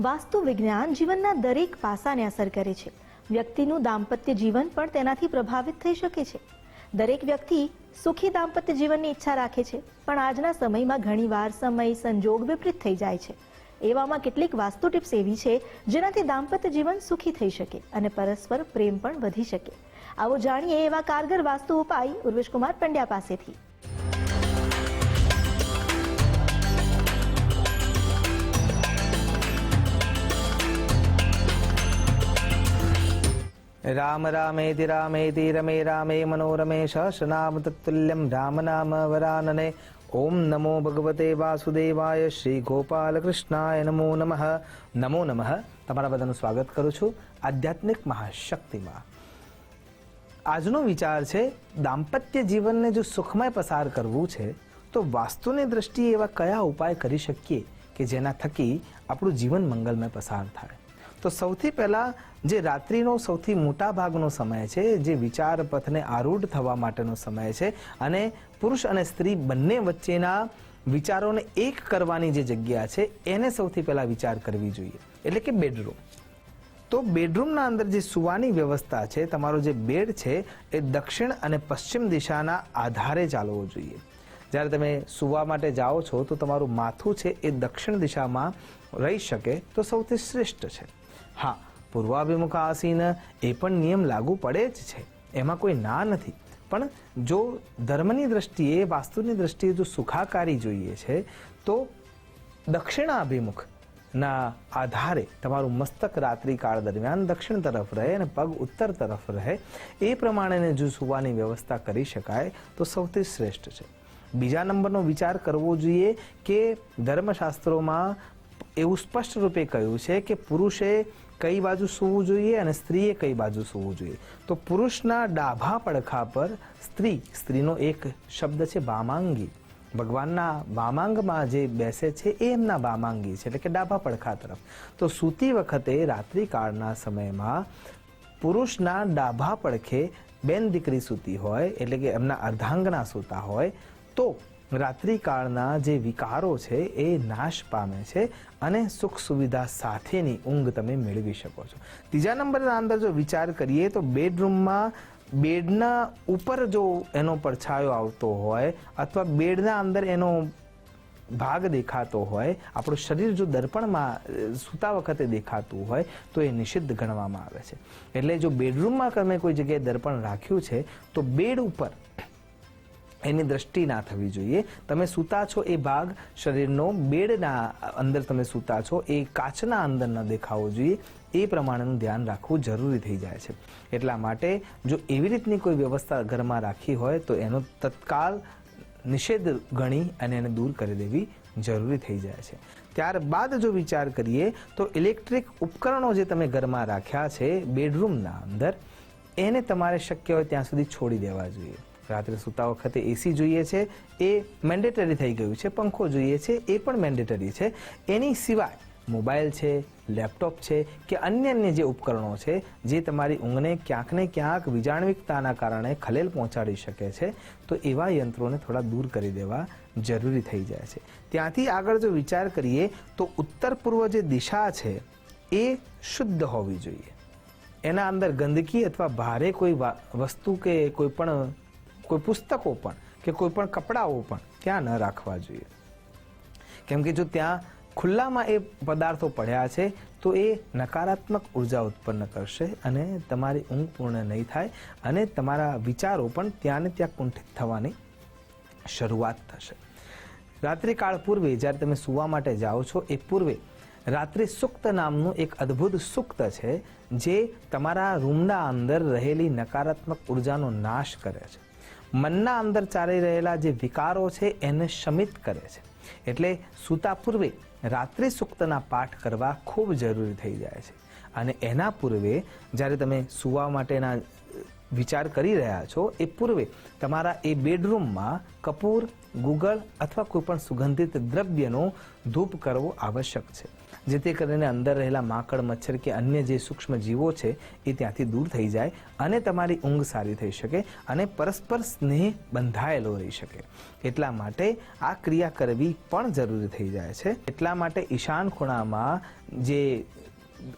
વાસ્તુ વિજ્ઞાન જીવનના દરેક પાસાને અસર કરે છે. વ્યક્તિનું દાંપત્ય જીવન પણ તેનાથી પ્રભાવિત થઈ શકે છે. દરેક વ્યક્તિ સુખી દાંપત્ય જીવનની ઈચ્છા રાખે છે, પણ આજના સમયમાં ઘણીવાર સમય સંજોગ વિપરીત થઈ જાય છે. એવામાં કેટલીક વાસ્તુ ટિપ્સ એવી છે જેનાથી દાંપત્ય જીવન સુખી થઈ શકે અને પરસ્પર પ્રેમ પણ વધી શકે. આવો જાણીએ એવા કારગર વાસ્તુ ઉપાય ઉર્વેશ કુમાર પંડ્યા પાસેથી. રામ રામેતિ રામેતિ રમે રામે મનોરમે સહસ્રનામ તત્તુલ્યમ રામ નામ વરાનને. ઓમ નમો ભગવતે વાસુદેવાય. શ્રી ગોપાલ કૃષ્ણાય નમો નમઃ. નમો નમઃ. તમારા બધાનું સ્વાગત કરું છું આધ્યાત્મિક મહાશક્તિમાં. આજનો વિચાર છે, દાંપત્ય જીવનને જો સુખમય પસાર કરવું છે તો વાસ્તુની દ્રષ્ટિએ એવા કયા ઉપાય કરી શકીએ કે જેના થકી આપણું જીવન મંગલમય પસાર થાય. તો સૌથી પહેલાં જે રાત્રિનો સૌથી મોટા ભાગનો સમય છે, જે વિચાર પથને આરૂઢ થવા માટેનો સમય છે અને પુરુષ અને સ્ત્રી બંને વચ્ચેના વિચારોને એક કરવાની જે જગ્યા છે એને સૌથી પહેલાં વિચાર કરવી જોઈએ, એટલે કે બેડરૂમ. તો બેડરૂમના અંદર જે સુવાની વ્યવસ્થા છે, તમારો જે બેડ છે એ દક્ષિણ અને પશ્ચિમ દિશાના આધારે ચાલવો જોઈએ. જ્યારે તમે સુવા માટે જાઓ છો તો તમારું માથું છે એ દક્ષિણ દિશામાં રહી શકે તો સૌથી શ્રેષ્ઠ છે. હા, પૂર્વાભિમુખ આસીન એ પણ નિયમ લાગુ પડે જ છે, એમાં કોઈ ના નથી. પણ જો ધર્મની દ્રષ્ટિએ, વાસ્તુની દ્રષ્ટિએ જો સુખાકારી જોઈએ છે તો દક્ષિણાભિમુખના આધારે તમારું મસ્તક રાત્રિકાળ દરમિયાન દક્ષિણ તરફ રહે અને પગ ઉત્તર તરફ રહે, એ પ્રમાણે જો સુવાની વ્યવસ્થા કરી શકાય તો સૌથી શ્રેષ્ઠ છે. બીજા નંબરનો વિચાર કરવો જોઈએ કે ધર્મશાસ્ત્રોમાં એવું સ્પષ્ટ રૂપે કહ્યું છે કે પુરુષે કઈ બાજુ સૂવું જોઈએ અને સ્ત્રીએ કઈ બાજુ સૂવું જોઈએ. તો પુરુષના ડાભા પડખા પર સ્ત્રીનો એક શબ્દ છે વામાંગી. ભગવાનના વામાંગમાં જે બેસે છે એ એમના વામાંગી છે, એટલે કે ડાભા પડખા તરફ. તો સૂતી વખતે રાત્રિકાળના સમયમાં પુરુષના ડાભા પડખે બેન દીકરી સૂતી હોય, એટલે કે એમના અર્ધાંગના સૂતા હોય, તો રાત્રિકાળના જે વિકારો છે એ નાશ પામે છે અને સુખ સુવિધા સાથેની ઊંઘ તમે મેળવી શકો છો. ત્રીજા નંબરના અંદર જો વિચાર કરીએ તો બેડરૂમમાં બેડના ઉપર જો એનો પડછાયો આવતો હોય અથવા બેડના અંદર એનો ભાગ દેખાતો હોય, આપણું શરીર જો દર્પણમાં સૂતા વખતે દેખાતું હોય તો એ નિષિદ્ધ ગણવામાં આવે છે. એટલે જો બેડરૂમમાં તમે કોઈ જગ્યાએ દર્પણ રાખ્યું છે તો બેડ ઉપર એની દ્રષ્ટિ ના થવી જોઈએ. તમે સૂતા છો એ ભાગ શરીરનો બેડના અંદર તમે સૂતા છો એ કાચના અંદર ન દેખાવો જોઈએ, એ પ્રમાણેનું ધ્યાન રાખવું જરૂરી થઈ જાય છે. એટલા માટે જો એવી રીતની કોઈ વ્યવસ્થા ઘરમાં રાખી હોય તો એનો તત્કાલ નિષેધ ગણી અને એને દૂર કરી દેવી જરૂરી થઈ જાય છે. ત્યારબાદ જો વિચાર કરીએ તો ઇલેક્ટ્રિક ઉપકરણો જે તમે ઘરમાં રાખ્યા છે બેડરૂમના અંદર, એને તમારે શક્ય હોય ત્યાં સુધી છોડી દેવા જોઈએ. રાત્રે સૂતા વખતે એસી જોઈએ છે એ મેન્ડેટરી થઈ ગયું છે, પંખો જોઈએ છે એ પણ મેન્ડેટરી છે. એની સિવાય મોબાઈલ છે, લેપટોપ છે કે અન્ય જે ઉપકરણો છે જે તમારી ઊંઘને ક્યાંક ને ક્યાંક વિજાણવિકતાના કારણે ખલેલ પહોંચાડી શકે છે, તો એવા યંત્રોને થોડા દૂર કરી દેવા જરૂરી થઈ જાય છે. ત્યાંથી આગળ જો વિચાર કરીએ તો ઉત્તર પૂર્વ જે દિશા છે એ શુદ્ધ હોવી જોઈએ. એના અંદર ગંદકી અથવા ભારે કોઈ વસ્તુ કે કોઈ પુસ્તકો પણ કે કોઈ પણ કપડાઓ પણ ત્યાં ન રાખવા જોઈએ. કેમ કે જો ત્યાં ખુલ્લામાં એ પદાર્થો પડ્યા છે તો એ નકારાત્મક ઉર્જા ઉત્પન્ન કરશે અને તમારી ઊંઘ પૂર્ણ નહીં થાય અને તમારા વિચારો પણ ત્યાં ને ત્યાં કુંઠિત થવાની શરૂઆત થશે. રાત્રિકાળ પૂર્વે જ્યારે તમે સૂવા માટે જાઓ છો એ પૂર્વે રાત્રિ સુક્ત નામનું એક અદ્ભુત સુક્ત છે જે તમારા રૂમના અંદર રહેલી નકારાત્મક ઉર્જાનો નાશ કરે છે. મનના અંદર ચાલી રહેલા જે વિકારો છે એને શમિત કરે છે. એટલે સૂતા પૂર્વે રાત્રિ સૂક્તના પાઠ કરવા ખૂબ જરૂરી થઈ જાય છે. અને એના પૂર્વે જ્યારે તમે સૂવા માટેના વિચાર કરી રહ્યા છો એ પૂર્વે તમારા એ બેડરૂમમાં કપૂર, ગુગળ અથવા કોઈ પણ સુગંધિત દ્રવ્યનો ધૂપ કરવો આવશ્યક છે. જેથી કરીને અંદર રહેલા માકડ, મચ્છર કે અન્ય જે સૂક્ષ્મ જીવો છે એ ત્યાંથી દૂર થઈ જાય અને તમારી ઊંઘ સારી થઈ શકે અને પરસ્પર સ્નેહ બંધાયેલો રહી શકે. એટલા માટે આ ક્રિયા કરવી પણ જરૂરી થઈ જાય છે. એટલા માટે ઈશાન ખૂણામાં જે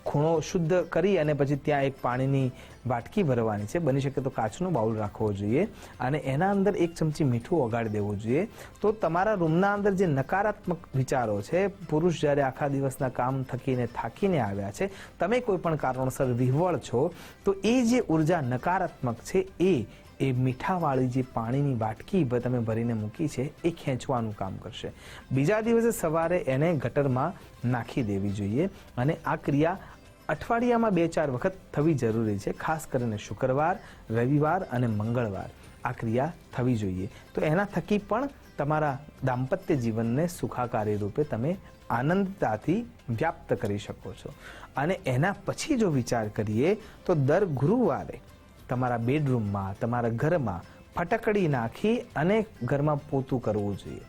ખૂણો શુદ્ધ કરી અને પછી ત્યાં એક પાણીની વાટકી ભરવાની છે. બની શકે તો કાચનો બાઉલ રાખવો જોઈએ અને એના અંદર 1 ચમચી મીઠું ઓગાળી દેવું જોઈએ. તો તમારા રૂમના અંદર જે નકારાત્મક વિચારો છે, પુરુષ જ્યારે આખા દિવસના કામ થકીને થાકીને આવ્યા છે, તમે કોઈ પણ કારણોસર વિહવળ છો, તો એ જે ઉર્જા નકારાત્મક છે એ મીઠાવાળી જે પાણીની વાટકી તમે ભરીને મૂકી છે એ ખેંચવાનું કામ કરશે. બીજા દિવસે સવારે એને ગટરમાં નાખી દેવી જોઈએ અને આ ક્રિયા અઠવાડિયામાં 2-4 વખત થવી જરૂરી છે. ખાસ કરીને શુક્રવાર, રવિવાર અને મંગળવાર આ ક્રિયા થવી જોઈએ. તો એના થકી પણ તમારા દાંપત્ય જીવનને સુખાકારી રૂપે તમે આનંદતાથી વ્યાપ્ત કરી શકો છો. અને એના પછી જો વિચાર કરીએ તો દર ગુરુવારે તમારા બેડરૂમમાં, તમારા ઘરમાં ફટકડી નાખી અને ઘરમાં પોતું કરવું જોઈએ.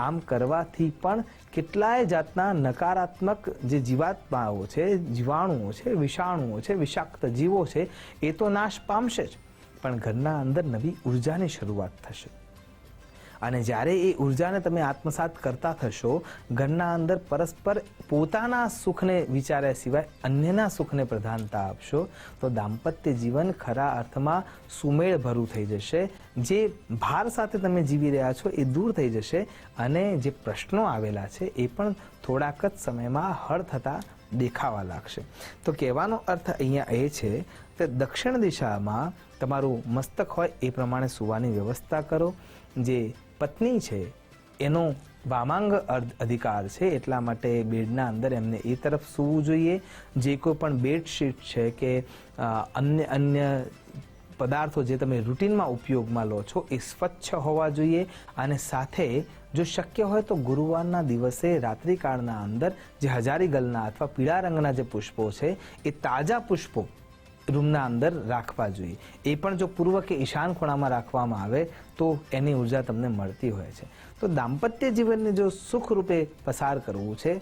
આમ કરવાથી પણ કેટલાય જાતના નકારાત્મક જે જીવાત્માઓ છે, જીવાણુઓ છે, વિષાણુઓ છે, વિષાક્ત જીવો છે એ તો નાશ પામશે જ, પણ ઘરના અંદર નવી ઉર્જાની શરૂઆત થશે. અને જ્યારે એ ઉર્જાને તમે આત્મસાત કરતા થશો, ઘરના અંદર પરસ્પર પોતાના સુખને વિચાર્યા સિવાય અન્યના સુખને પ્રધાનતા આપશો, તો દાંપત્ય જીવન ખરા અર્થમાં સુમેળભર્યું થઈ જશે. જે ભાર સાથે તમે જીવી રહ્યા છો એ દૂર થઈ જશે અને જે પ્રશ્નો આવેલા છે એ પણ થોડાક જ સમયમાં હળ થતા દેખાવા લાગશે. તો કહેવાનો અર્થ અહીંયા એ છે કે દક્ષિણ દિશામાં તમારું મસ્તક હોય એ પ્રમાણે સૂવાની વ્યવસ્થા કરો. જે પત્ની છે એનો વામાંગ અધિકાર છે, એટલા માટે બેડના અંદર એમને એ તરફ સૂવું જોઈએ. જે કોઈ પણ બેડશીટ છે કે અન્ય પદાર્થો જે તમે રૂટીનમાં ઉપયોગમાં લો છો એ સ્વચ્છ હોવા જોઈએ. અને સાથે જો શક્ય હોય તો ગુરુવારના દિવસે રાત્રિકાળના અંદર જે હજારી ગલના અથવા પીળા રંગના જે પુષ્પો છે એ તાજા પુષ્પો રૂમના અંદર રાખવા જોઈએ. એ પણ જો પૂર્વ કે ઈશાન ખૂણામાં રાખવામાં આવે તો એની ઉર્જા તમને મળતી હોય છે. તો દાંપત્ય જીવનને જો સુખ રૂપે પસાર કરવું છે,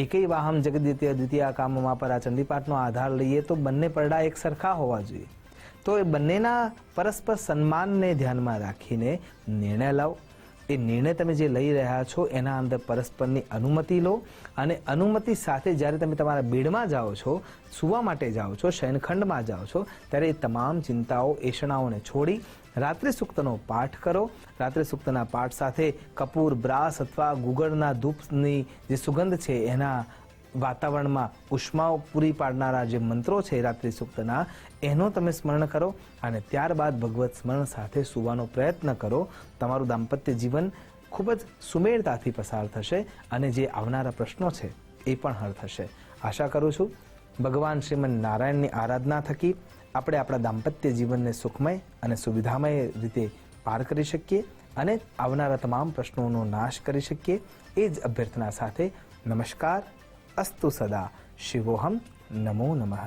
એકેય વાહમ જગદ્વિતીય દ્વિતીય કામમાં પરા ચંડીપાઠનો આધાર લઈએ તો બંને પરડા એક સરખા હોવા જોઈએ. તો એ બંનેના પરસ્પર સન્માનને ધ્યાનમાં રાખીને નિર્ણય લાવો. એ નિર્ણય તમે જે લઈ રહ્યા છો એના અંદર પરસ્પરની અનુમતિ લો અને અનુમતિ સાથે જ્યારે તમે તમારા બેડમાં જાઓ છો, સૂવા માટે જાઓ છો, શયનખંડમાં જાઓ છો, ત્યારે એ તમામ ચિંતાઓ, એષણાઓને છોડી રાત્રિ સૂક્તનો પાઠ કરો. રાત્રિ સૂક્તના પાઠ સાથે કપૂર, બ્રાસ અથવા ગુગળના ધૂપની જે સુગંધ છે એના વાતાવરણમાં ઉષ્માઓ પૂરી પાડનારા જે મંત્રો છે રાત્રિ સૂક્તના, એનો તમે સ્મરણ કરો અને ત્યારબાદ ભગવત સ્મરણ સાથે સૂવાનો પ્રયત્ન કરો. તમારું દાંપત્ય જીવન ખૂબ જ સુમેળતાથી પસાર થશે અને જે આવનારા પ્રશ્નો છે એ પણ હલ થશે. આશા કરું છું ભગવાન શ્રીમન નારાયણની આરાધના થકી આપણે આપણા દાંપત્ય જીવનને સુખમય અને સુવિધામય રીતે પાર કરી શકીએ અને આવનારા તમામ પ્રશ્નોનો નાશ કરી શકીએ. એ જ અભ્યર્થના સાથે નમસ્કાર. અસ્તુ સદા. શિવોહમ. નમો નમઃ.